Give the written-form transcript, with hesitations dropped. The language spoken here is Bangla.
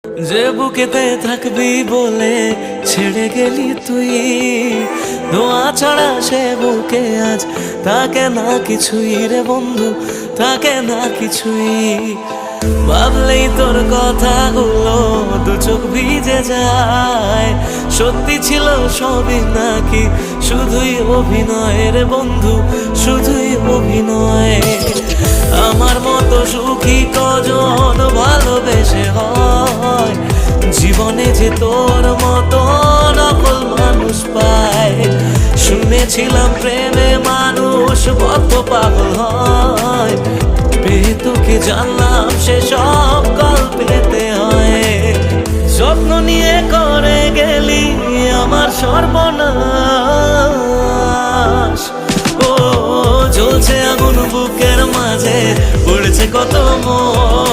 যে বুকেতে থাকবি বলে ছেড়ে গেলি তুই, দোয়া ছাড়া সে বুকে আজ তাকে না কিছুই রে বন্ধু, তাকে না কিছুই। ভাবলেই তোর কথাগুলো দু চোখ ভিজে যায়, সত্যি ছিল সবই নাকি শুধুই অভিনয় রে বন্ধু, শুধুই অভিনয়। আমার মতো সুখী কজন ভালোবেসে হয়, জীবনে যে তোর মতো নকল মানুষ পায়। শুনেছিলাম প্রেমে মানুষ কত পাগল হয়, পেয়ে তোকে জানলাম সে সব গল্পেতে হয়। স্বপ্ন নিয়ে করে গেলি আমার সর্বনাশ, ও জ্বলছে আগুন বুকের মাঝে, পড়েছে কত মন।